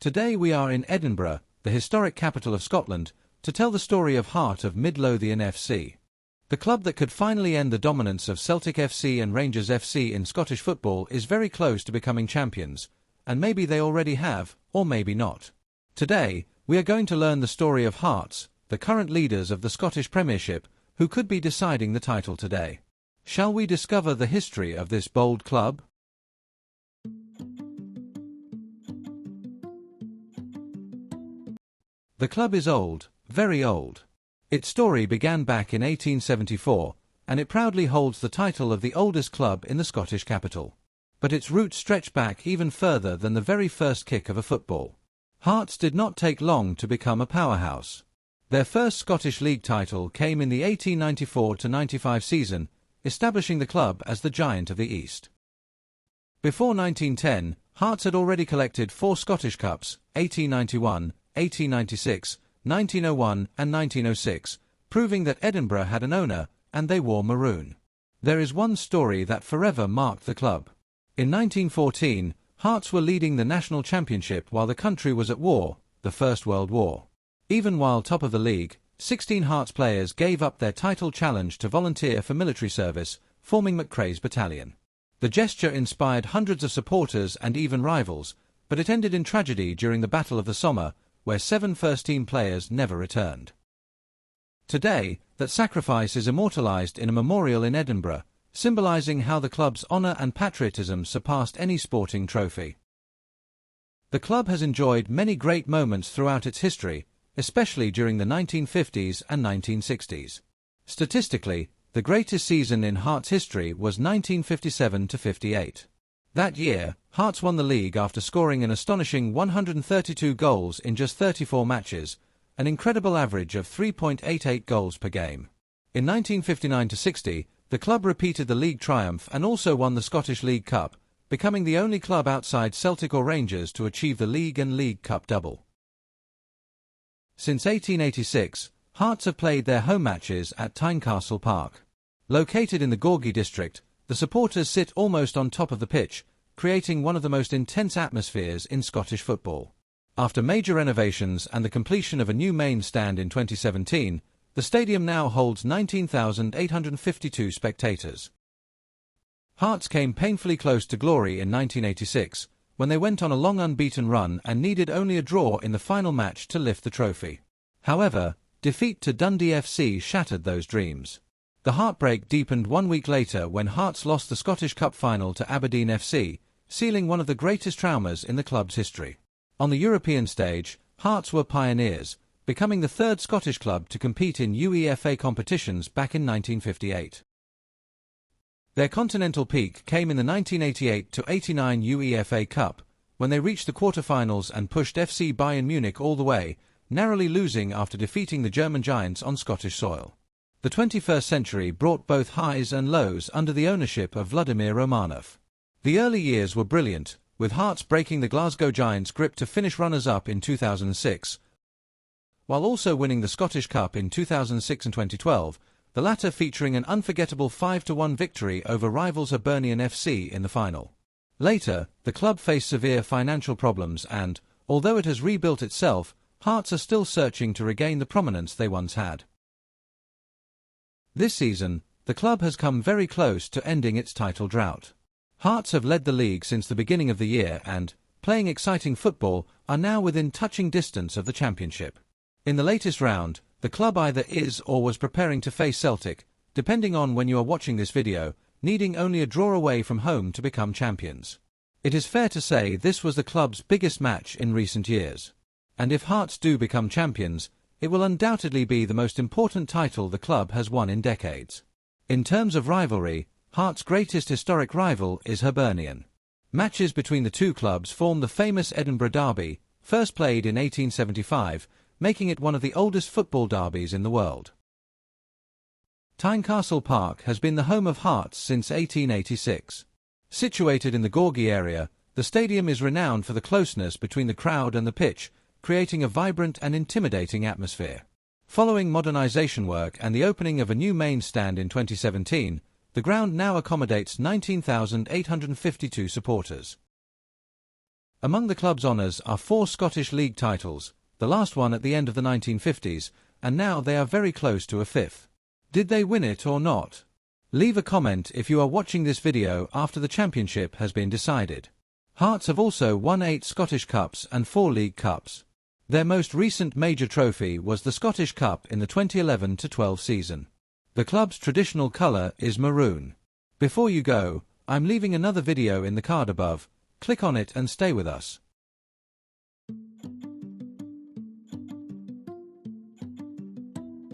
Today we are in Edinburgh, the historic capital of Scotland, to tell the story of Heart of Midlothian F.C. The club that could finally end the dominance of Celtic F.C. and Rangers F.C. in Scottish football is very close to becoming champions, and maybe they already have, or maybe not. Today, we are going to learn the story of Hearts, the current leaders of the Scottish Premiership, who could be deciding the title today. Shall we discover the history of this bold club? The club is old, very old. Its story began back in 1874, and it proudly holds the title of the oldest club in the Scottish capital. But its roots stretch back even further than the very first kick of a football. Hearts did not take long to become a powerhouse. Their first Scottish League title came in the 1894-95 season, establishing the club as the Giant of the East. Before 1910, Hearts had already collected 4 Scottish Cups, 1891, 1896, 1901 and 1906, proving that Edinburgh had an owner, and they wore maroon. There is one story that forever marked the club. In 1914, Hearts were leading the national championship while the country was at war, the First World War. Even while top of the league, 16 Hearts players gave up their title challenge to volunteer for military service, forming McCrae's battalion. The gesture inspired hundreds of supporters and even rivals, but it ended in tragedy during the Battle of the Somme, where 7 first-team players never returned. Today, that sacrifice is immortalised in a memorial in Edinburgh, symbolising how the club's honour and patriotism surpassed any sporting trophy. The club has enjoyed many great moments throughout its history, especially during the 1950s and 1960s. Statistically, the greatest season in Hearts' history was 1957-58. That year, Hearts won the league after scoring an astonishing 132 goals in just 34 matches, an incredible average of 3.88 goals per game. In 1959-60, the club repeated the league triumph and also won the Scottish League Cup, becoming the only club outside Celtic or Rangers to achieve the League and League Cup double. Since 1886, Hearts have played their home matches at Tynecastle Park. Located in the Gorgie district, the supporters sit almost on top of the pitch, creating one of the most intense atmospheres in Scottish football. After major renovations and the completion of a new main stand in 2017, the stadium now holds 19,852 spectators. Hearts came painfully close to glory in 1986, when they went on a long unbeaten run and needed only a draw in the final match to lift the trophy. However, defeat to Dundee F.C. shattered those dreams. The heartbreak deepened 1 week later when Hearts lost the Scottish Cup final to Aberdeen F.C., sealing one of the greatest traumas in the club's history. On the European stage, Hearts were pioneers, becoming the 3rd Scottish club to compete in UEFA competitions back in 1958. Their continental peak came in the 1988-89 UEFA Cup, when they reached the quarter-finals and pushed FC Bayern Munich all the way, narrowly losing after defeating the German giants on Scottish soil. The 21st century brought both highs and lows under the ownership of Vladimir Romanov. The early years were brilliant, with Hearts breaking the Glasgow Giants' grip to finish runners-up in 2006, while also winning the Scottish Cup in 2006 and 2012, the latter featuring an unforgettable 5-1 victory over rivals Hibernian F.C. in the final. Later, the club faced severe financial problems and, although it has rebuilt itself, Hearts are still searching to regain the prominence they once had. This season, the club has come very close to ending its title drought. Hearts have led the league since the beginning of the year and, playing exciting football, are now within touching distance of the championship. In the latest round, the club either is or was preparing to face Celtic, depending on when you are watching this video, needing only a draw away from home to become champions. It is fair to say this was the club's biggest match in recent years. And if Hearts do become champions, it will undoubtedly be the most important title the club has won in decades. In terms of rivalry, Hearts' greatest historic rival is Hibernian. Matches between the two clubs form the famous Edinburgh Derby, first played in 1875, making it one of the oldest football derbies in the world. Tynecastle Park has been the home of Hearts since 1886. Situated in the Gorgie area, the stadium is renowned for the closeness between the crowd and the pitch, creating a vibrant and intimidating atmosphere. Following modernisation work and the opening of a new main stand in 2017, the ground now accommodates 19,852 supporters. Among the club's honours are 4 Scottish League titles, the last one at the end of the 1950s, and now they are very close to a 5th. Did they win it or not? Leave a comment if you are watching this video after the championship has been decided. Hearts have also won 8 Scottish Cups and 4 League Cups. Their most recent major trophy was the Scottish Cup in the 2011-12 season. The club's traditional colour is maroon. Before you go, I'm leaving another video in the card above. Click on it and stay with us.